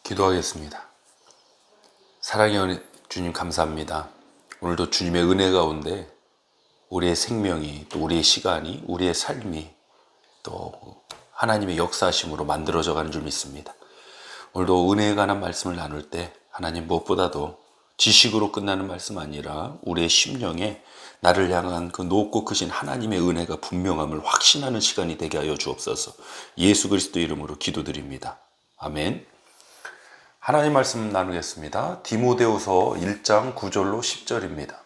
기도하겠습니다. 사랑의 주님 감사합니다. 오늘도 주님의 은혜 가운데 우리의 생명이, 또 우리의 시간이, 우리의 삶이 또 하나님의 역사하심으로 만들어져 가는 줄 믿습니다. 오늘도 은혜에 관한 말씀을 나눌 때 하나님 무엇보다도 지식으로 끝나는 말씀 아니라 우리의 심령에 나를 향한 그 높고 크신 하나님의 은혜가 분명함을 확신하는 시간이 되게 하여 주옵소서. 예수 그리스도 이름으로 기도드립니다. 아멘. 하나님 말씀 나누겠습니다. 디모데후서 1장 9절로 10절입니다.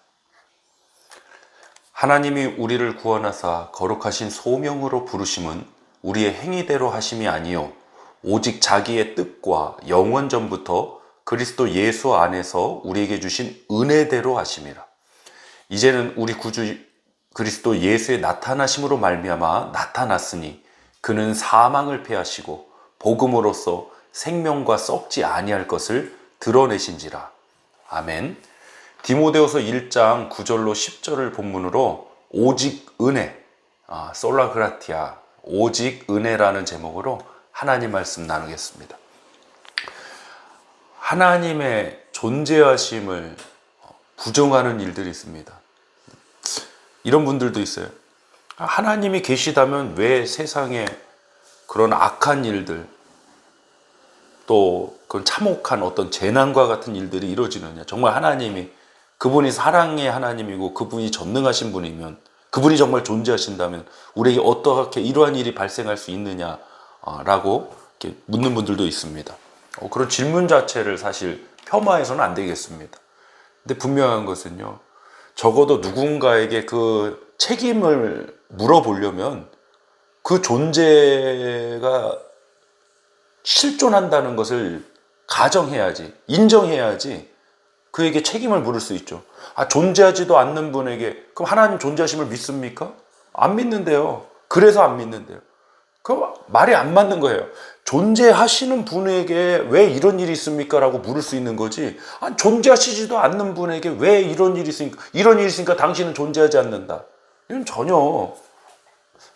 하나님이 우리를 구원하사 거룩하신 소명으로 부르심은 우리의 행위대로 하심이 아니요 오직 자기의 뜻과 영원 전부터 그리스도 예수 안에서 우리에게 주신 은혜대로 하심이라. 이제는 우리 구주 그리스도 예수의 나타나심으로 말미암아 나타났으니 그는 사망을 패하시고 복음으로써 생명과 썩지 아니할 것을 드러내신지라. 아멘. 디모데후서 1장 9절로 10절을 본문으로 오직 은혜, 솔라그라티아, 오직 은혜라는 제목으로 하나님 말씀 나누겠습니다. 하나님의 존재하심을 부정하는 일들이 있습니다. 이런 분들도 있어요. 하나님이 계시다면 왜 세상에 그런 악한 일들, 또 그런 참혹한 어떤 재난과 같은 일들이 이루어지느냐. 정말 하나님이, 그분이 사랑의 하나님이고 그분이 전능하신 분이면, 그분이 정말 존재하신다면 우리에게 어떻게 이러한 일이 발생할 수 있느냐라고 이렇게 묻는 분들도 있습니다. 그런 질문 자체를 사실 폄하해서는 안 되겠습니다. 근데 분명한 것은요, 적어도 누군가에게 그 책임을 물어보려면 그 존재가 실존한다는 것을 가정해야지, 인정해야지 그에게 책임을 물을 수 있죠. 존재하지도 않는 분에게 그럼 하나님 존재하심을 믿습니까? 안 믿는데요. 그래서 안 믿는데요. 그 말이 안 맞는 거예요. 존재하시는 분에게 왜 이런 일이 있습니까? 라고 물을 수 있는 거지. 존재하시지도 않는 분에게 왜 이런 일이 있으니까 당신은 존재하지 않는다. 이건 전혀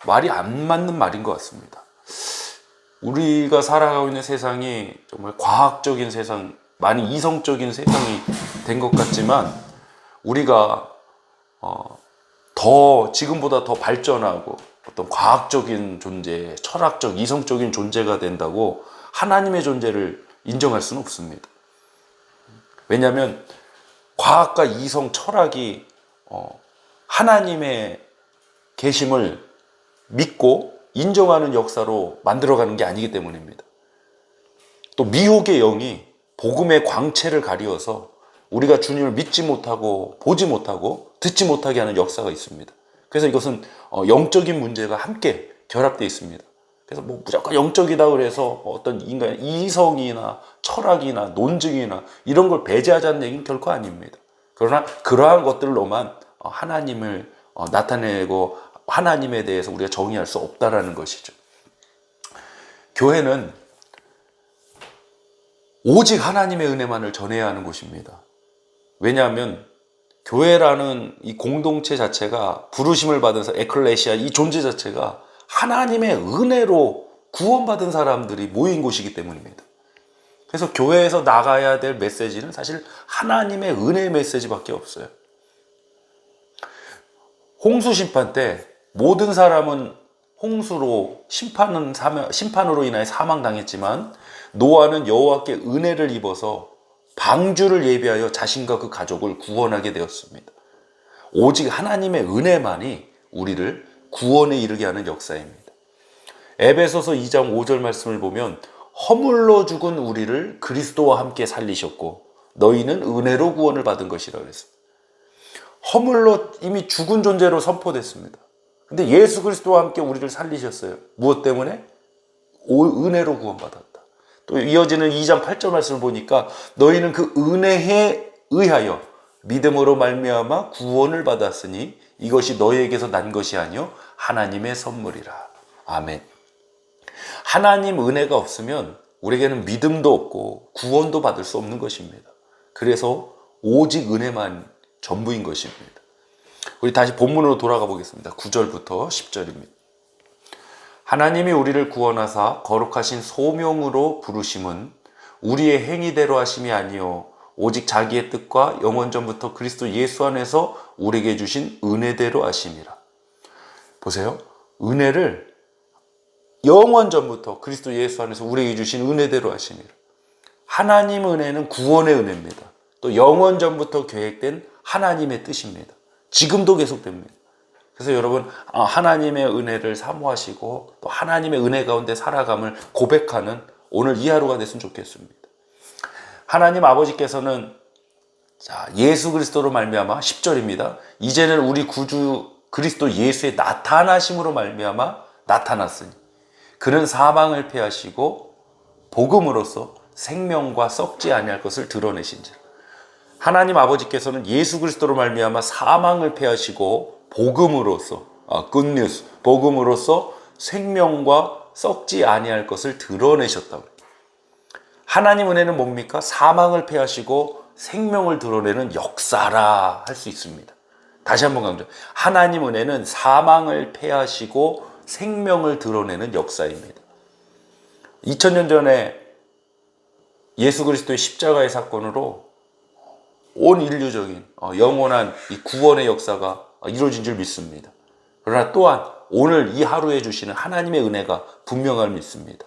말이 안 맞는 말인 것 같습니다. 우리가 살아가고 있는 세상이 정말 과학적인 세상, 많이 이성적인 세상이 된 것 같지만 우리가 지금보다 더 발전하고 어떤 과학적인 존재, 철학적, 이성적인 존재가 된다고 하나님의 존재를 인정할 수는 없습니다. 왜냐하면 과학과 이성, 철학이 하나님의 계심을 믿고 인정하는 역사로 만들어가는 게 아니기 때문입니다. 또 미혹의 영이 복음의 광채를 가리워서 우리가 주님을 믿지 못하고 보지 못하고 듣지 못하게 하는 역사가 있습니다. 그래서 이것은 영적인 문제가 함께 결합되어 있습니다. 그래서 무조건 영적이다 그래서 어떤 인간의 이성이나 철학이나 논증이나 이런 걸 배제하자는 얘기는 결코 아닙니다. 그러나 그러한 것들로만 하나님을 나타내고 하나님에 대해서 우리가 정의할 수 없다라는 것이죠. 교회는 오직 하나님의 은혜만을 전해야 하는 곳입니다. 왜냐하면 교회라는 이 공동체 자체가, 부르심을 받은 에클레시아, 이 존재 자체가 하나님의 은혜로 구원받은 사람들이 모인 곳이기 때문입니다. 그래서 교회에서 나가야 될 메시지는 사실 하나님의 은혜의 메시지밖에 없어요. 홍수 심판 때 모든 사람은 홍수로 심판으로 인하여 사망당했지만 노아는 여호와께 은혜를 입어서 방주를 예비하여 자신과 그 가족을 구원하게 되었습니다. 오직 하나님의 은혜만이 우리를 구원에 이르게 하는 역사입니다. 에베소서 2장 5절 말씀을 보면 허물로 죽은 우리를 그리스도와 함께 살리셨고 너희는 은혜로 구원을 받은 것이라고 했습니다. 허물로 이미 죽은 존재로 선포됐습니다. 근데 예수 그리스도와 함께 우리를 살리셨어요. 무엇 때문에? 은혜로 구원받았다. 또 이어지는 2장 8절 말씀을 보니까 너희는 그 은혜에 의하여 믿음으로 말미암아 구원을 받았으니 이것이 너희에게서 난 것이 아니요 하나님의 선물이라. 아멘. 하나님 은혜가 없으면 우리에게는 믿음도 없고 구원도 받을 수 없는 것입니다. 그래서 오직 은혜만 전부인 것입니다. 우리 다시 본문으로 돌아가 보겠습니다. 9절부터 10절입니다. 하나님이 우리를 구원하사 거룩하신 소명으로 부르심은 우리의 행위대로 하심이 아니요 오직 자기의 뜻과 영원전부터 그리스도 예수 안에서 우리에게 주신 은혜대로 하심이라. 보세요. 은혜를 영원전부터 그리스도 예수 안에서 우리에게 주신 은혜대로 하심이라. 하나님 은혜는 구원의 은혜입니다. 또 영원전부터 계획된 하나님의 뜻입니다. 지금도 계속됩니다. 그래서 여러분, 하나님의 은혜를 사모하시고 또 하나님의 은혜 가운데 살아감을 고백하는 오늘 이 하루가 됐으면 좋겠습니다. 하나님 아버지께서는 예수 그리스도로 말미암아 10절입니다. 이제는 우리 구주 그리스도 예수의 나타나심으로 말미암아 나타났으니 그는 사망을 패하시고 복음으로써 생명과 썩지 아니할 것을 드러내신지라. 하나님 아버지께서는 예수 그리스도로 말미암아 사망을 패하시고 복음으로써 굿뉴스 복음으로써 생명과 썩지 아니할 것을 드러내셨다고. 하나님 은혜는 뭡니까? 사망을 패하시고 생명을 드러내는 역사라 할 수 있습니다. 다시 한번 강조. 하나님 은혜는 사망을 패하시고 생명을 드러내는 역사입니다. 2000년 전에 예수 그리스도의 십자가의 사건으로 온 인류적인 영원한 이 구원의 역사가 이루어진 줄 믿습니다. 그러나 또한 오늘 이 하루에 주시는 하나님의 은혜가 분명함을 믿습니다.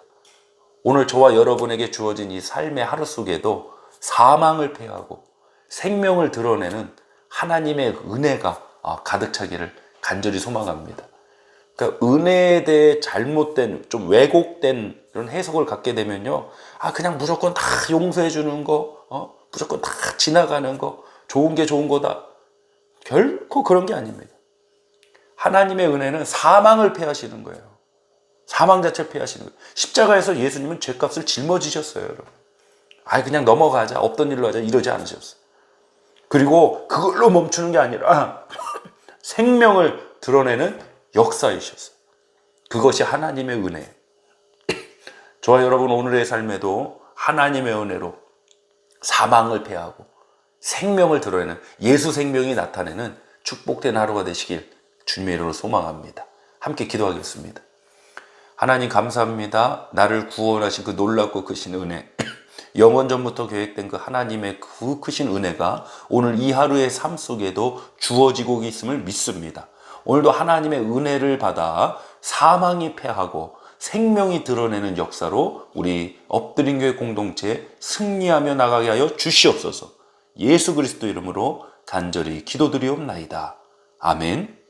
오늘 저와 여러분에게 주어진 이 삶의 하루 속에도 사망을 패하고 생명을 드러내는 하나님의 은혜가 가득 차기를 간절히 소망합니다. 그러니까 은혜에 대해 잘못된, 좀 왜곡된 이런 해석을 갖게 되면요, 그냥 무조건 다 용서해 주는 거, 무조건 다 지나가는 거, 좋은 게 좋은 거다. 결코 그런 게 아닙니다. 하나님의 은혜는 사망을 패하시는 거예요. 사망 자체를 패하시는 거예요. 십자가에서 예수님은 죄값을 짊어지셨어요, 여러분. 그냥 넘어가자, 없던 일로 하자, 이러지 않으셨어요. 그리고 그걸로 멈추는 게 아니라 생명을 드러내는 역사이셨어요. 그것이 하나님의 은혜. 저와 여러분 오늘의 삶에도 하나님의 은혜로 사망을 패하고 생명을 드러내는 예수 생명이 나타내는 축복된 하루가 되시길 주님의 이름으로 소망합니다. 함께 기도하겠습니다. 하나님 감사합니다. 나를 구원하신 그 놀랍고 크신 은혜, 영원전부터 계획된 그 하나님의 그 크신 은혜가 오늘 이 하루의 삶 속에도 주어지고 있음을 믿습니다. 오늘도 하나님의 은혜를 받아 사망이 패하고 생명이 드러내는 역사로 우리 엎드린 교회 공동체에 승리하며 나가게 하여 주시옵소서. 예수 그리스도 이름으로 간절히 기도드리옵나이다. 아멘.